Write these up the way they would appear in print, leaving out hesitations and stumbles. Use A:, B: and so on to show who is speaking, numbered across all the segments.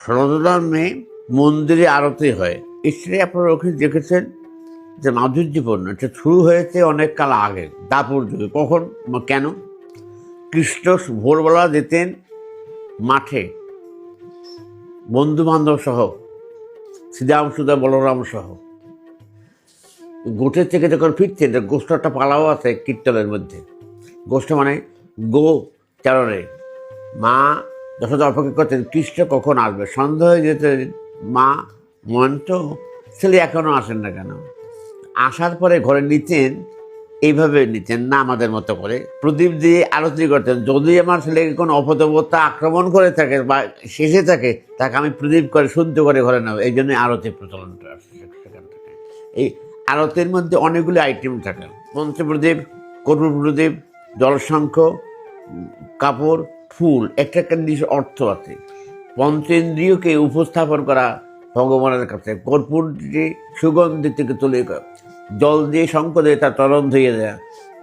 A: সনাতন মন্দিরে আরতি হয়। এসে আপনারা ওখানে দেখেছেন যে মাধুর্যপূর্ণ, এটা শুরু হয়েছে অনেক কাল আগে, দাপুর যুগে। কখন, কেন? কৃষ্ণ ভোরবেলা যেতেন মাঠে বন্ধু বান্ধব সহ, শ্রীরাম সুধা বলরাম সহ। গোঠের থেকে যখন ফিরতেন, গোষ্ঠটা পালাও আছে কীর্তনের মধ্যে। গোষ্ঠ মানে গো চারণে। মা যশোদা অপেক্ষা করতেন কৃষ্ণ কখন আসবে। সন্দেহ হয়ে যেতে, মা মন্ত ছেলে এখনও আসেন না কেন। আসার পরে ঘরে নিতেন, এইভাবে নিতেন না আমাদের মতো করে, প্রদীপ দিয়ে আরতি করতেন। যদি আমার ছেলেকে কোনো অপদেবতা আক্রমণ করে থাকে বা শেষে থাকে, তাকে আমি প্রদীপ করে শুদ্ধ করে ঘরে নেব। এই জন্যই আরতির প্রচলনটা আসছে সেখান থেকে। এই আরতির মধ্যে অনেকগুলি আইটেম থাকে। পঞ্চপ্রদীপ, কর্পূর প্রদীপ, জলশঙ্খ, কাপড়, ফুল, একটা একটা নিজ অর্থ আছে। পঞ্চেন্দ্রিয়কে উপস্থাপন করা ভগবানের কাছে। কর্পূর দিয়ে সুগন্ধি থেকে তুলে, জল দিয়ে শঙ্খ দিয়ে তার তরণ ধুয়ে দেয়,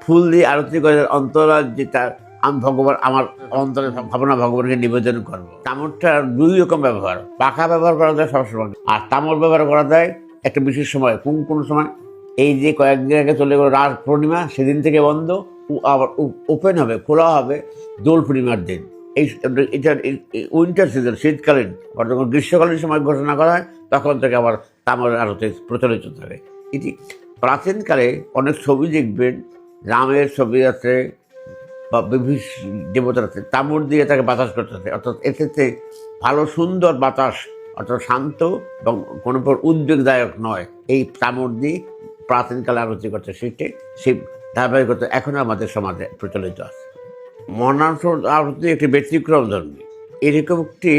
A: ফুল দিয়ে আরতি করে অন্তরাল যে তার আমি ভগবান, আমার অন্তরের ভাবনা ভগবানকে নিবেদন করবো। তামরটা দুই রকম ব্যবহার, পাখা ব্যবহার করা যায় সবসময়, আর তামর ব্যবহার করা যায় একটা বিশেষ সময়। কোন সময়? এই যে কয়েকদিন আগে চলে গেল রাস পূর্ণিমা, সেদিন থেকে বন্ধ, আবার ওপেন হবে, খোলা হবে দোল পূর্ণিমার দিন। এটা উইন্টার সিজন, শীতকালীন। আবার যখন গ্রীষ্মকালীন সময় ঘোষণা করা হয়, তখন থেকে আবার তামরের আরতি প্রচলিত থাকে। এটি প্রাচীনকালে অনেক ছবি দেখবেন, রামের ছবি আছে বা বিভিন্ন দেবতার আছে, তামর দিয়ে তাকে বাতাস করতে থাকে। অর্থাৎ এক্ষেত্রে ভালো সুন্দর বাতাস, অর্থাৎ শান্ত এবং কোনো উদ্বেগদায়ক নয়। এই তামর দিয়ে প্রাচীনকালে আরতি করতে শিখতে, সেই ধারাবাহিকতা এখনও আমাদের সমাজে প্রচলিত আছে। মহানাম আরতি একটি ব্যতিক্রম ধর্মী। এরকম একটি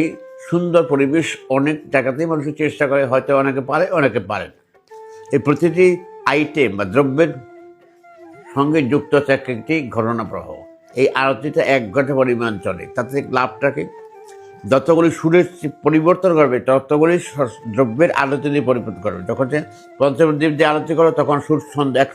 A: সুন্দর পরিবেশ অনেক জায়গাতেই মানুষ চেষ্টা করে, হয়তো অনেকে পারে, অনেকে পারে না। এই প্রতিটি আইটেম বা দ্রব্যের সঙ্গে যুক্ত আছে একটি ঘটনা প্রবাহ। এই আরতিটা 1 ঘন্টা পরিমাণ চলে। তাতে লাভটাকে যতগুলি সুরের পরিবর্তন করবে, ততগুলি দ্রব্যের আরতি দিয়ে পরিবর্তন করবে। যখন পঞ্চমদ্বীপ দিয়ে আরতি করো, তখন সুর ছন্দ এক